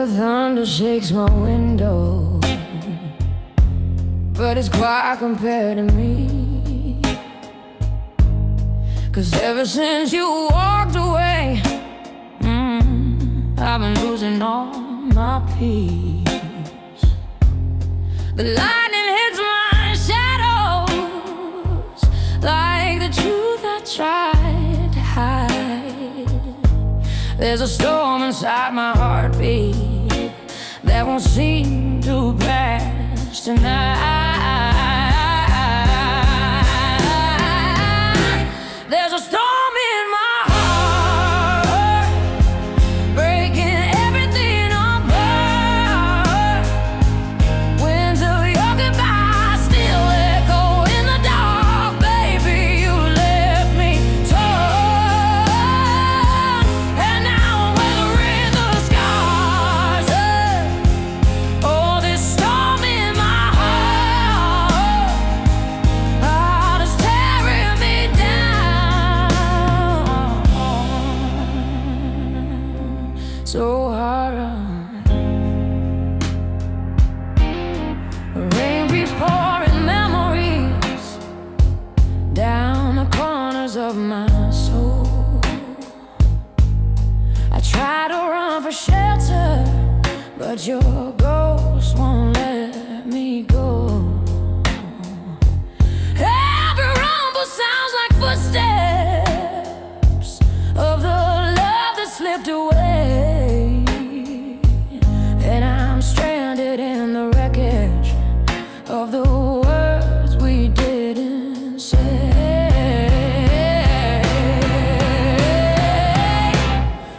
The thunder shakes my window, but it's quiet compared to me. 'Cause ever since you walked away, I've been losing all my peace. The lightning hits my shadows like the truth I tried to hide. There's a storm inside my heartbeat that won't seem to pass tonight. There's a storm in my heart, breaking everything apart. Winds of your goodbye still echo in the dark. Baby, you left me torn, and now I'm weathering the scars. Oh, this storm in my heart is tearing me down so hard. Rain beats pouring memories down the corners of my soul. I try to run for shelter, but your ghost won't let me go. Every rumble sounds like footsteps of the love that slipped away, and I'm stranded in the wreckage of the words we didn't say.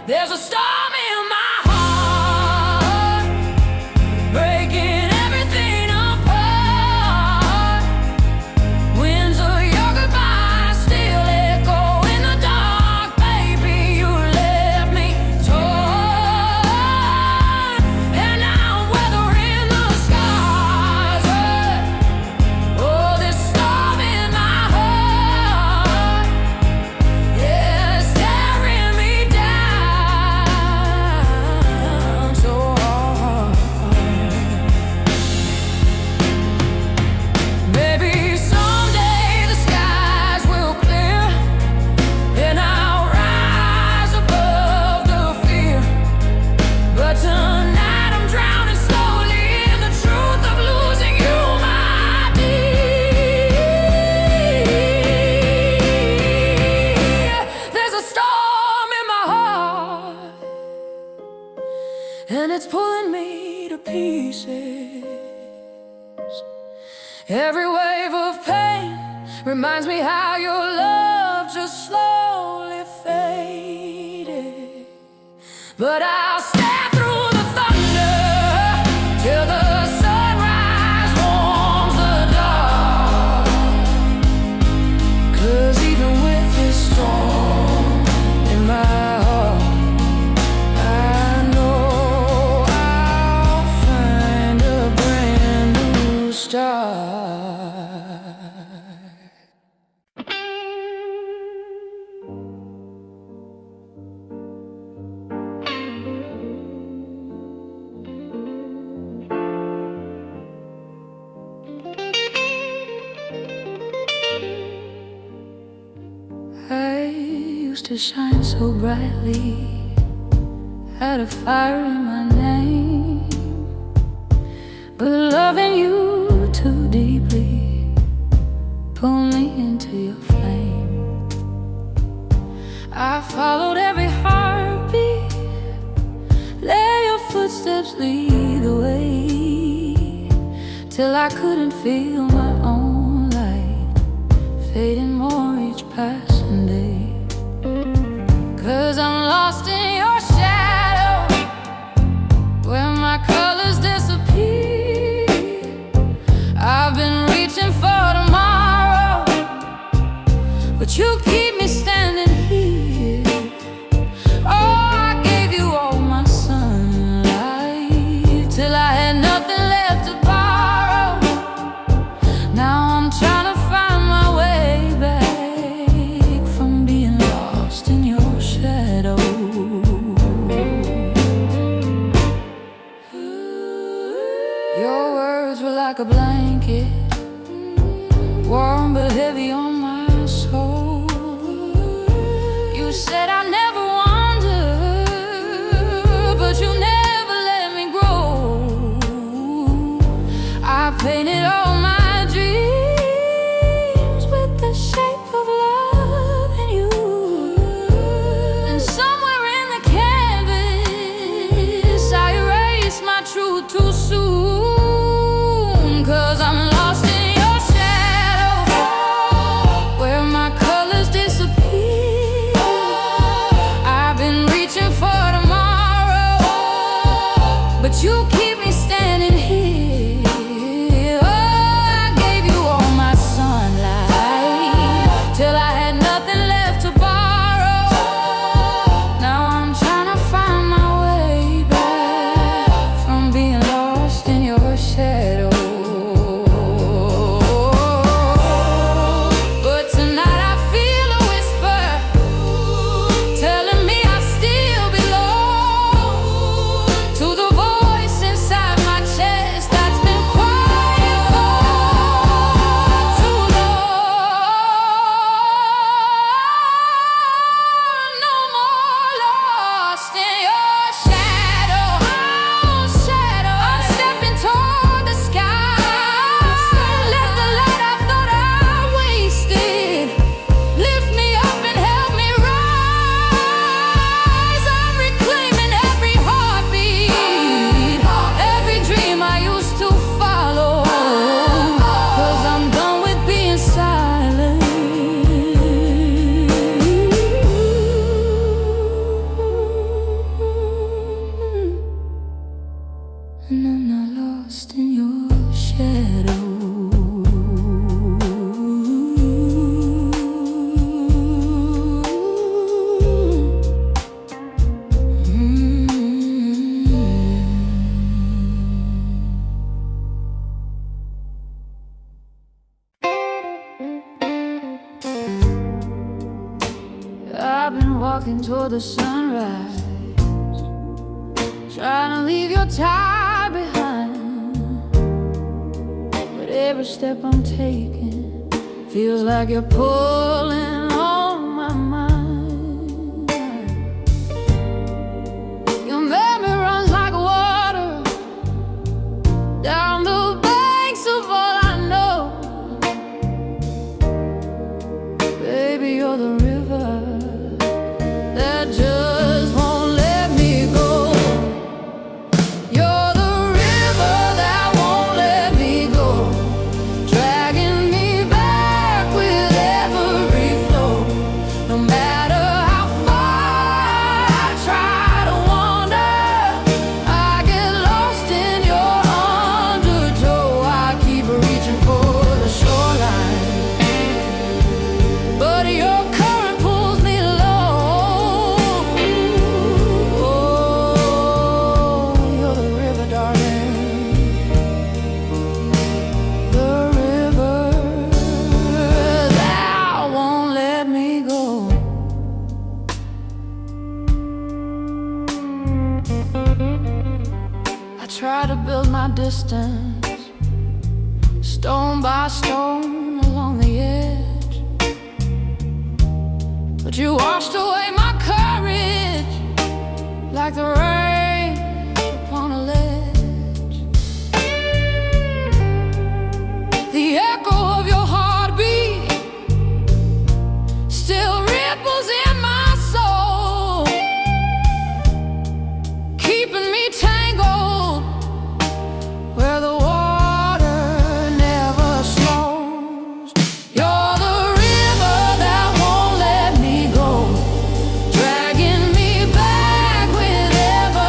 There's a storm in my heart, breaking everything apart. Winds of your goodbye still echo in the dark. Baby, you left me torn, and now I'm weathering the scars. Oh, this storm in my heart, yeah, it's tearing me down so hard. Maybe someday the skies will clear, and I'll rise above the fear. But tonight I'm drowning slowly in the truth of losing you, my dear. There's a storm in my heart, and it's pulling me to pieces. Every wave of pain reminds me how your love just slowly faded. But I'll stare through the thunder till the sunrise warms the dark. 'Cause even with this storm in my heart, I know I'll find a brand new start. I used to shine so brightly, had a fire in my name, but loving you too deeply pulled me into your flame. I followed every heartbeat, let your footsteps lead the way, till I couldn't feel my own light fading more each passing day. 'Cause I'm lost in your shadow, where my colors disappear. I've been reaching for tomorrow, but you keep me standing here. Oh, I gave you all my sunlight till I had nothing left to borrow. Now I'm trying to find my way back from being lost in your shadow. blanket, warm but heavy on my soul. You said I never wander, but you never let me grow. I painted all my dreams with the shape of love and you. And somewhere in the canvas I erased my truth too soon. 'Cause I'm lost in your shadow, where my colors disappear. I've been reaching for tomorrow, but you keep me standing here. Oh, I gave you all my sunlight till I had nothing left to borrow. Now I'm trying to find my way back from being lost in your shadow. But tonight I feel a whisper telling me I still belong to the voice inside my chest that's been quiet for too long. No more lost in your shadow. I'm stepping toward the sky. Let the light I thought I wasted lift me up and help me rise. I'm reclaiming every heartbeat, every dream I used to follow. 'Cause I'm done with being silent, and I'm not lost in your shadow. I've been walking toward the sunrise, trying to leave your tie behind. But every step I'm taking feels like you're pulling on my mind. Your memory runs like water down the banks of all I know. Baby, you're the river that just won't let me go. You're the river that won't let me go, dragging me back with every flow. No matter how far I try to wander, I get lost in your undertow. I keep reaching for the shoreline, but your current pulls me low. Oh, you're the river, darling, the river that won't let me go. I try to build my distance, stone by stone along the edge, but you washed away my courage like the rain upon a ledge. The echo of your heartbeat still ripples in my soul, keeping me tangled where the water never slows. You're the river that won't let me go, dragging me back with every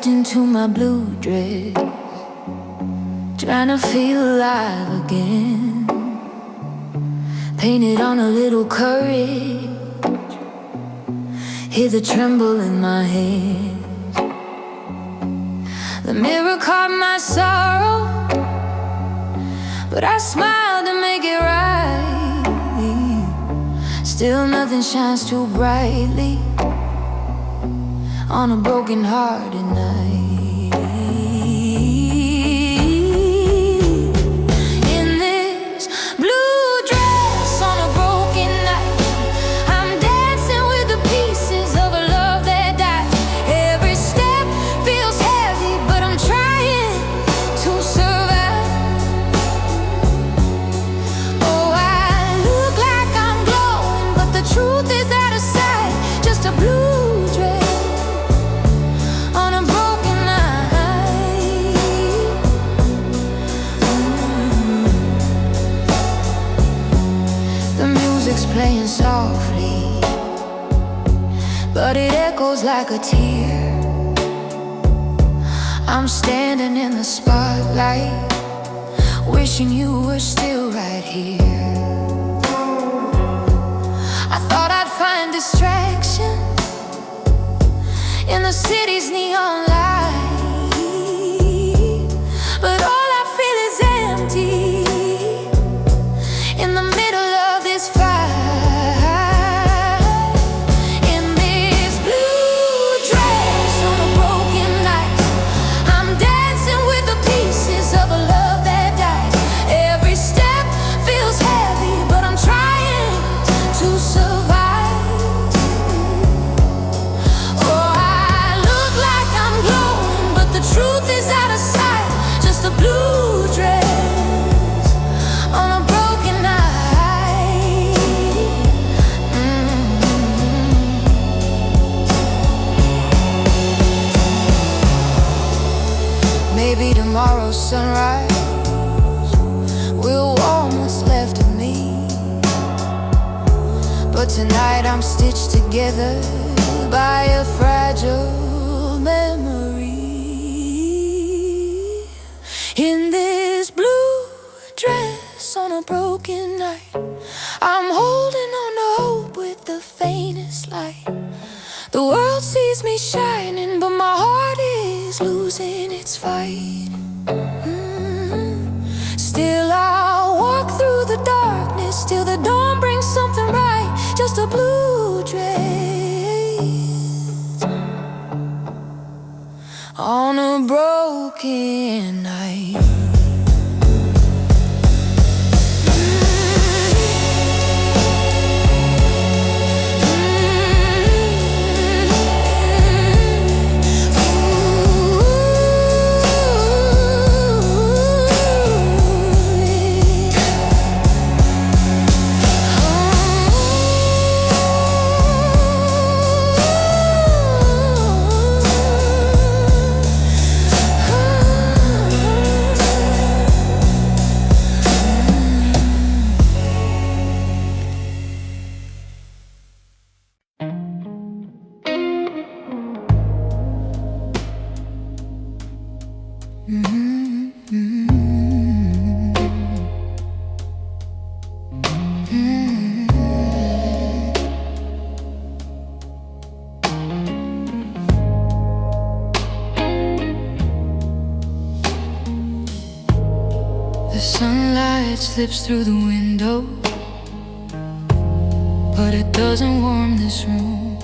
stepped into my blue dress, trying to feel alive again. Painted on a little courage, hear the tremble in my hands. The mirror caught my sorrow, but I smiled to make it right. Still nothing shines too brightly on a broken hearted night. In this blue dress on a broken night, I'm dancing with the pieces of a love that died. Every step feels heavy, but I'm trying to survive. Oh, I look like I'm glowing, but the truth is out of sight. Just a blue dress on a broken night. The music's playing softly, but it echoes like a tear. I'm standing in the spotlight, wishing you were still right here. I thought I'd find distraction in the city's neon light, but all I feel is empty in the middle of this fight. In this blue dress on a broken night, I'm dancing with the pieces of a love that died. Every step feels heavy, but I'm trying to survive. Oh, I look like I'm glowing, but the truth is out of sight. Just a blue dress on a broken night. Maybe tomorrow's sunrise will warm what's left of me, but tonight I'm stitched together by a fragile memory. In this blue dress on a broken night, I'm holding on to hope with the faintest light. The world sees me shining, but my heart is losing its fight. Still I'll walk through the darkness till the dawn brings something right. Just a blue dress on a broken night. The sunlight slips through the window, but it doesn't warm this room.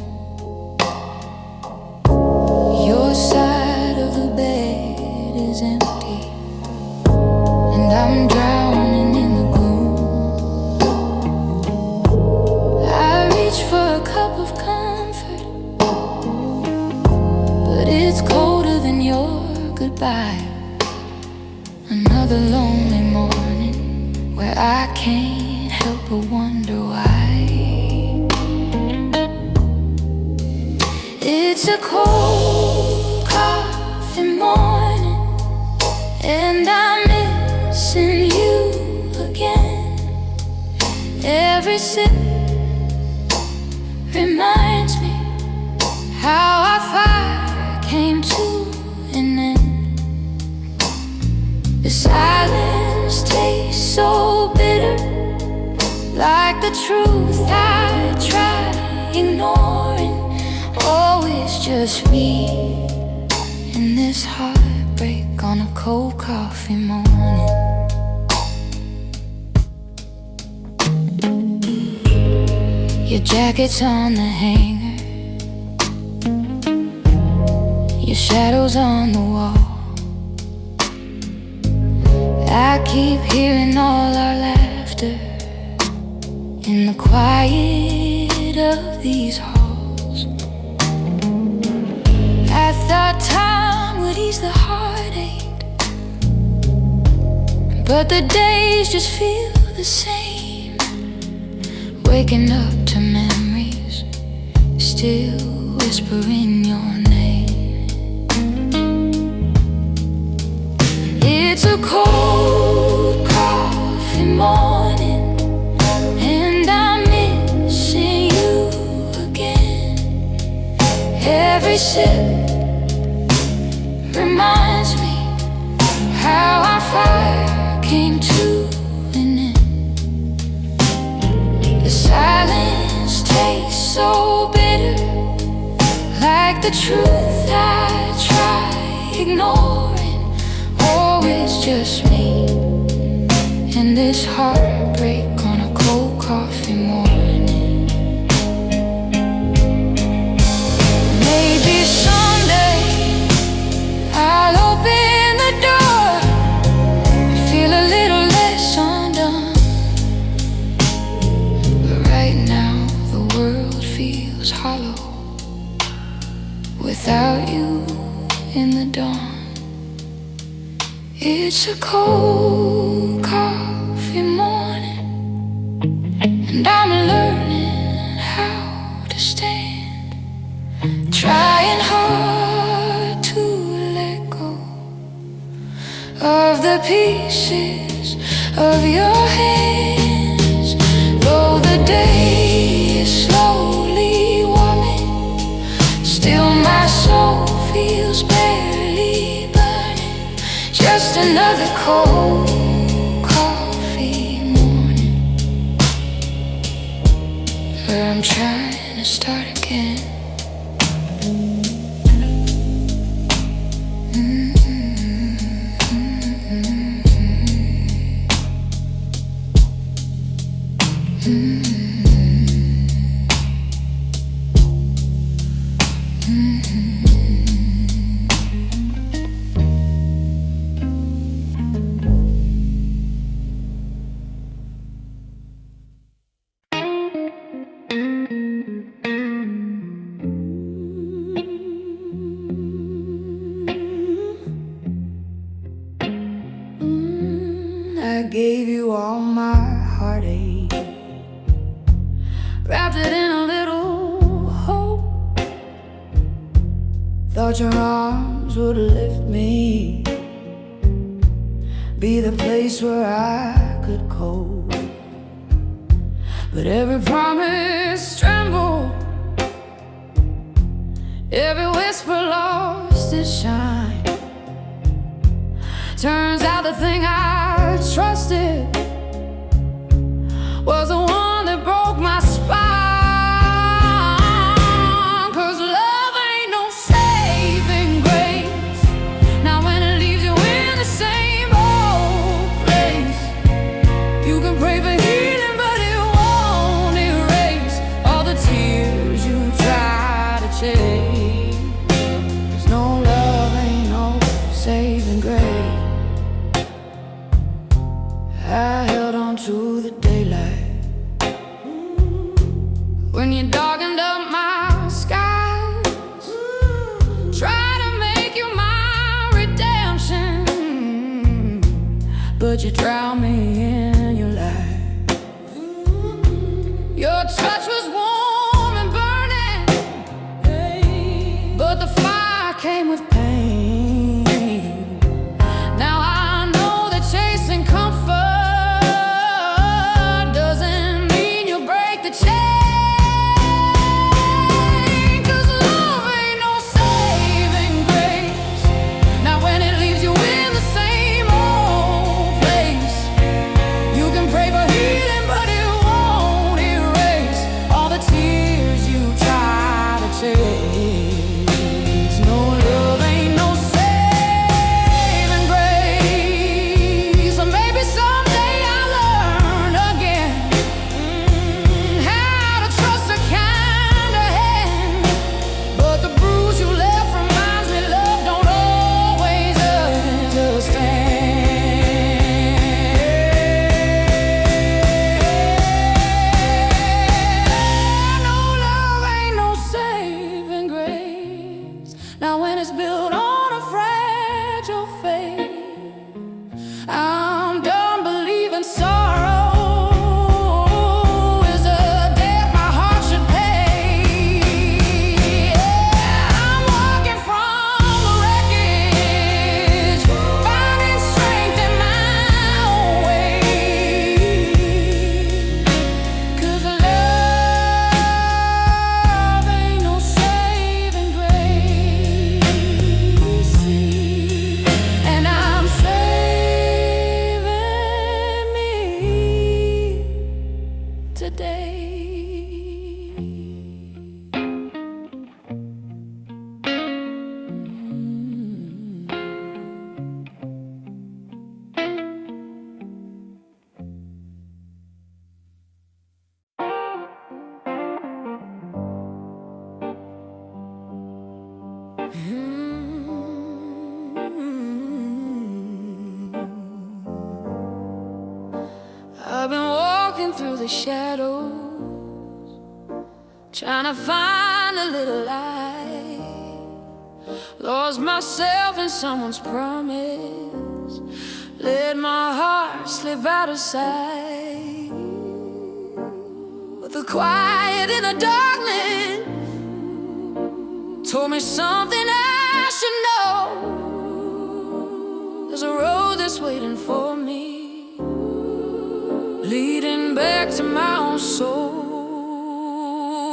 Your side of the bed is empty, and I'm drowning in the gloom. I reach for a cup of comfort, but it's colder than your goodbye. Another lonely morning where I can't help but wonder why. It's a cold coffee morning, and I'm missing you again. Every sip reminds me how our fire came to The silence tastes so bitter, like the truth I try ignoring. Oh, it's just me and this heartbreak on a cold coffee morning. Your jacket's on the hanger, your shadow's on the wall. I keep hearing all our laughter in the quiet of these halls. I thought time would ease the heartache, but the days just feel the same. Waking up to memories, still whispering your name. It's a cold coffee morning, and I'm missing you again. Every sip reminds me how our fire came to an end. The silence tastes so bitter, like the truth I try ignoring. Oh, it's just me and this heartbreak on a cold coffee morning. Maybe someday I'll open the door and feel a little less undone. But right now the world feels hollow without you in the dawn. It's a cold coffee morning, and I'm learning how to stand, trying hard to let go of the pieces of your hands. Though the day is slowly warming, still my soul feels barely burning. Just another cold coffee morning, where I'm trying to start again. I gave you all my heartache, wrapped it in a little hope. Thought your arms would lift me, be the place where I could cope. But every promise trembled, every whisper lost its shine. Turns out the thing I trusted was the one that broke my spine. 'Cause love ain't no saving grace. Now when it leaves you in the same old place, you can pray for healing, but it won't erase all the tears you try to chase. 'Cause no love ain't no saving grace. I held on to the daylight when you darkened up my skies. Try to make you my redemption, but you drowned me in your light. Your touch was warm and burning, but the fire came with pain. Now I know that chasing comfort same old I've been walking through the shadows, trying to find a little light. Lost myself in someone's promise, let my heart slip out of sight. But the quiet in the darkness told me something I should know. There's a road that's waiting for me, leading back to my own soul.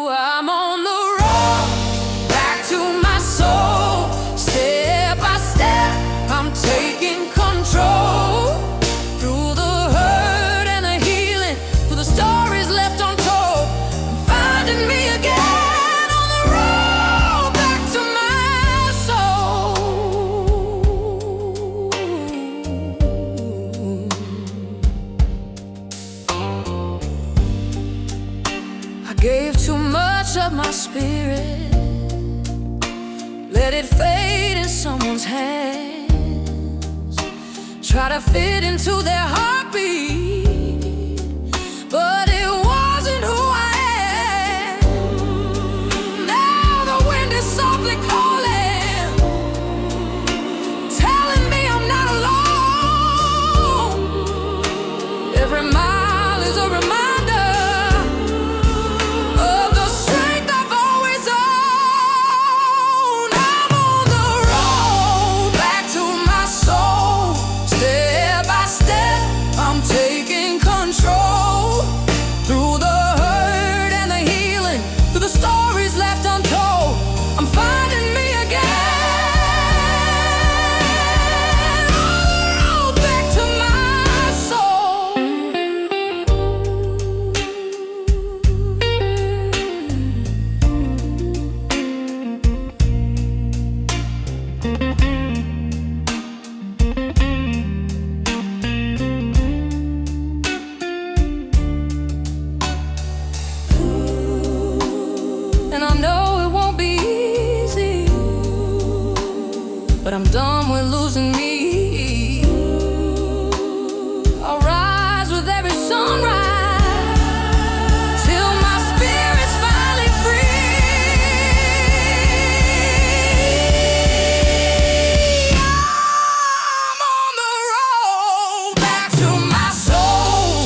I'm on the road back to my soul. Step by step, I'm taking control. Through the hurt and the healing, through the stories left untold, I'm finding me again on the road back to my soul. I gave too much of my spirit, let it fade in someone's hands. Try to fit into their heartbeat, but it wasn't who I am. Now the wind is softly calling, telling me I'm not alone. Every mile is a reminder of the strength I've always owned. I'm on the road back to my soul. Step by step, I'm taking control. Through the hurt and the healing, through the stories left untold, I'm finding me again on the road back to my soul. And I know it won't be easy, but I'm done with losing me. I'll rise with every sunrise till my spirit's finally free. I'm on the road back to my soul,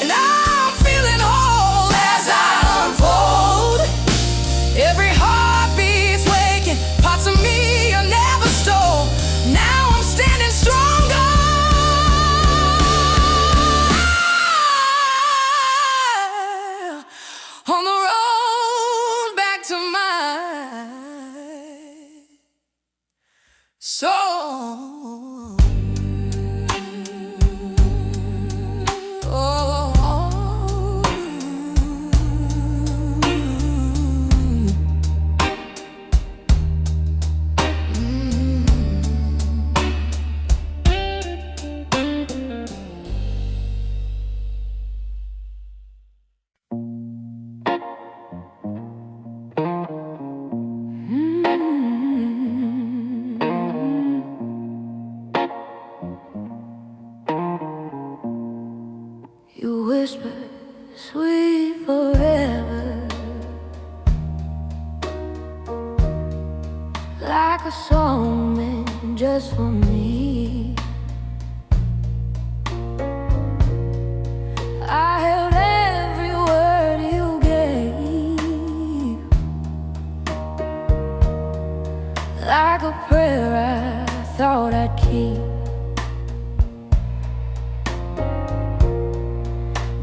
and I'm feeling whole as I unfold. Every heartbeat's waking, parts of me are never stole. Now I'm standing stronger on the road back to my soul. You whisper sweet forever, like a song meant just for me. I held every word you gave, like a prayer I thought I'd keep.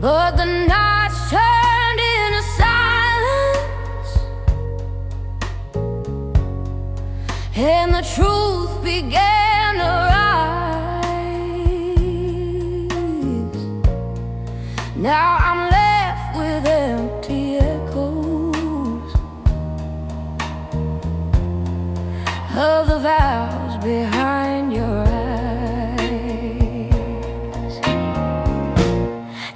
But the nights turned into silence, and the truth began to rise. Now I'm left with empty echoes of the vows behind your eyes.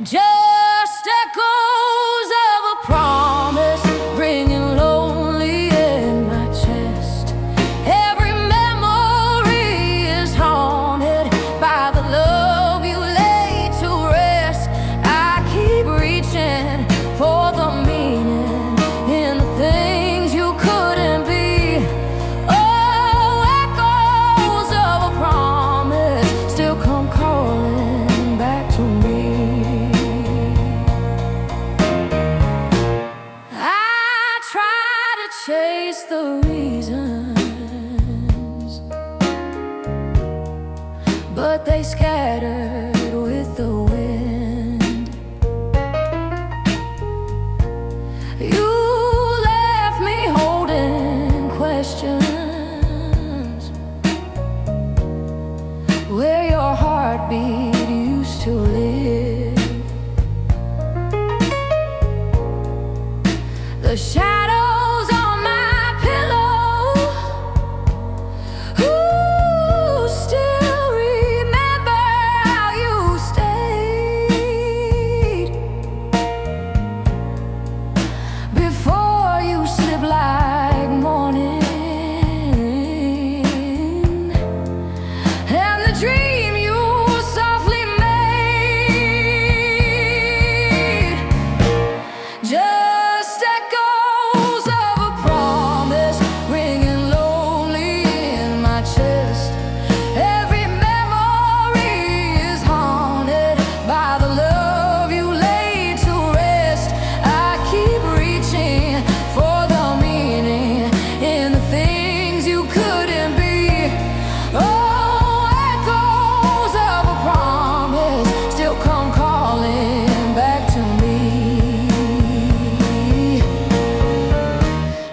Just echoes of a promise, ringing lonely in my chest. Every memory is haunted by the love you laid to rest. I The shadows on my pillow, ooh, still remember how you stayed before you slip like morning. And the dream you softly made, just echoes of a promise ringing lonely in my chest. Every memory is haunted by the love you laid to rest. I keep reaching for the meaning in the things you couldn't be. Oh, echoes of a promise still come calling back to me.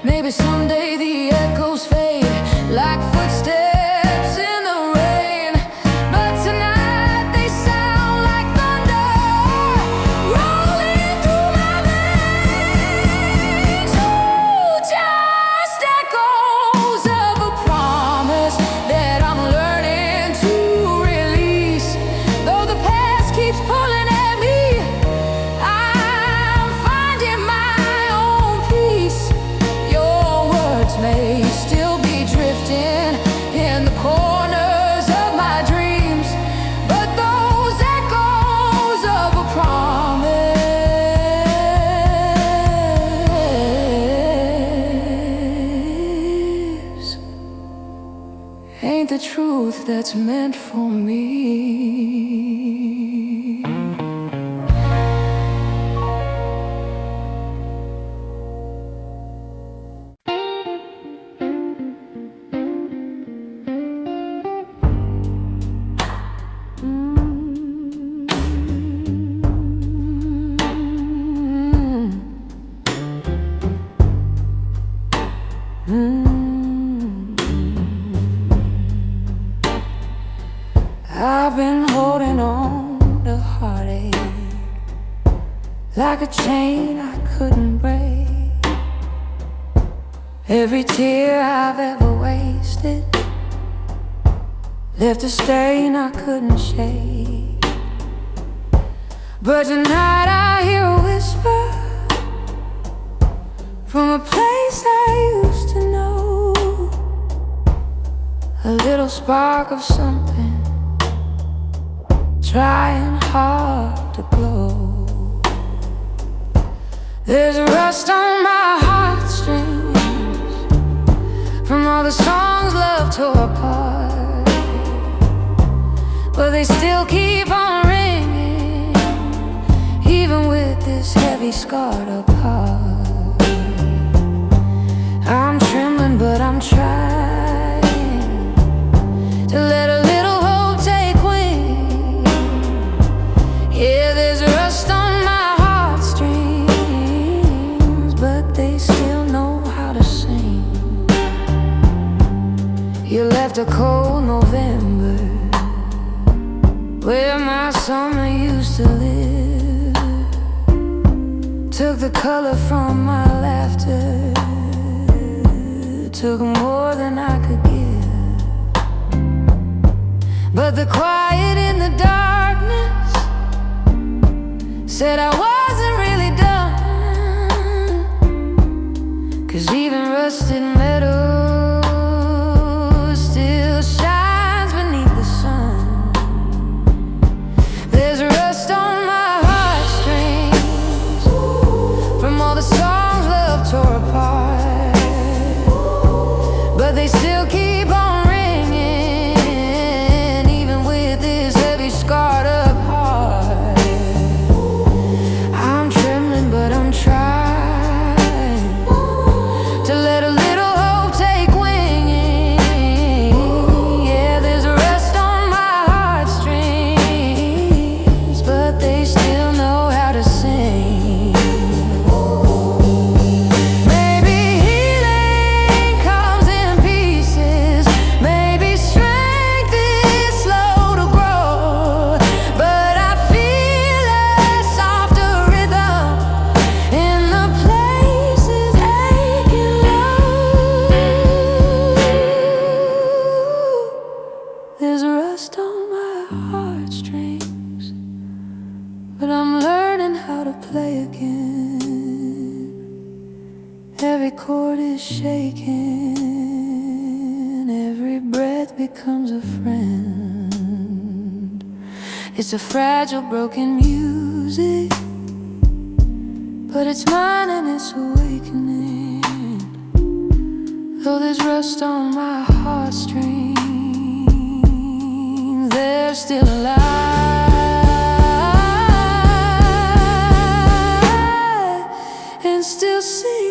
Maybe someday the echoes fade like footsteps in the rain, but tonight they sound like thunder rolling through my veins. Ooh, just echoes of a promise that I'm learning to release. Though the past keeps pulling at me, I'm finding my own peace. Your words may still be drifting in the corners of my dreams, but those echoes of a promise ain't the truth that's meant for me. I've been holding on to heartache like a chain I couldn't break. Every tear I've ever wasted left a stain I couldn't shake. But tonight I hear a whisper from a place I used to know, a little spark of something trying hard to glow. There's rust on my heartstrings from all the songs love tore apart, but they still keep on ringing, even with this heavy scarred up heart. I'm trembling, but I'm trying to let a little hope take wing. Yeah, there's rust on my heartstrings, but they still know how to sing. You left a cold November where my summer used to live, took the color from my laughter, took more than I could give. But the quiet in the darkness said I wasn't really done, 'cause even rusted metal still shines beneath the sun. There's rust on my heartstrings from all the songs love tore apart, but they still keep on ringing, even with this heavy scarred up heart. I'm trembling, but I'm trying to let a little hope take wing. Yeah, there's rust on my heartstrings, but they still know how to sing. Maybe healing comes in pieces, maybe strength is slow to grow, but I feel a softer rhythm in the places how to play again. Every chord is shaking, every breath becomes a friend. It's a fragile, broken music, but it's mine and it's awakening. Though there's rust on my heartstrings, they're still alive and still singing.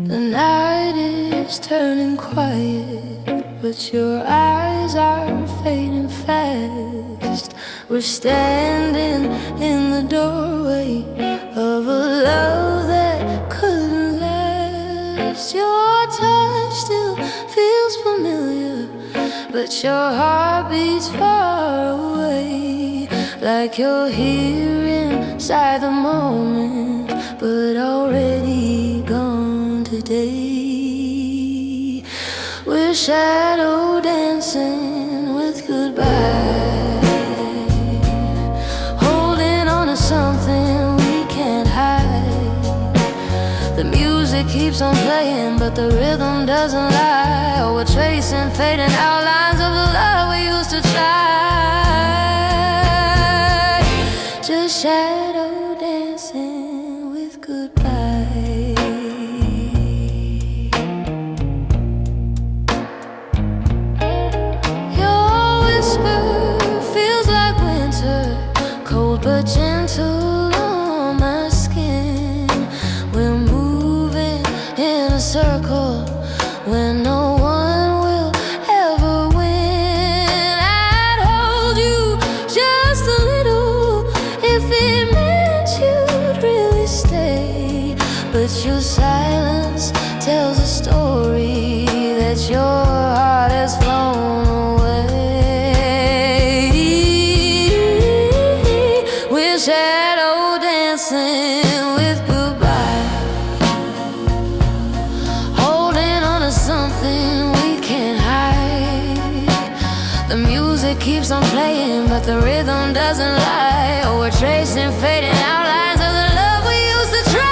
The night is turning quiet, but your eyes are fading fast. We're standing in the doorway of a love that couldn't last. Your touch still feels familiar, but your heart beats far away, like you're here inside the moment, but already gone today. We're shadow dancing with goodbye, holding on to something we can't hide. The music keeps on playing, but the rhythm doesn't lie. Oh, we're tracing fading outlines of the love we used to try. Just shadow dancing with goodbye. Your whisper feels like winter, cold but gentle on my skin. We're moving in a circle where no one will ever win. I'd hold you just a little if it meant you'd really stay, but your silence tells a story that your heart has flown away. We're shadow dancing with goodbye, holding on to something we can't hide. The music keeps on playing, but the rhythm doesn't lie. Oh, we're tracing fading outlines of the love we used to try.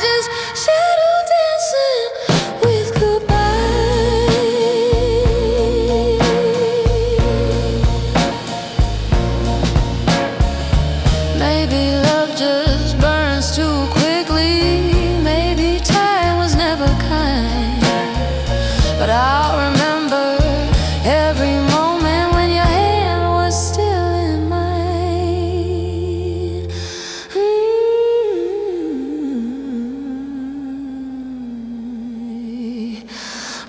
Just shadow dancing with goodbye. Maybe love just burns too quickly. Maybe time was never kind, but I'll remember every moment when your hand was still in mine.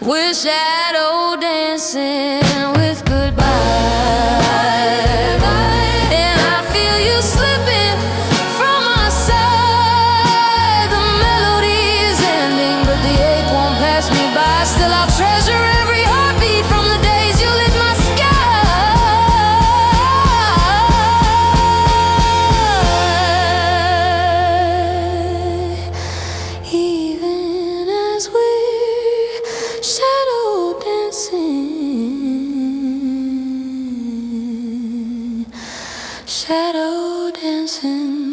We're shadow dancing with goodbye, and I feel you slipping from my side. The melody is ending, but the ache won't pass me by. Still I'll treasure every heartbeat from the days you lit my sky. Even as we're shadow dancing, shadow dancing.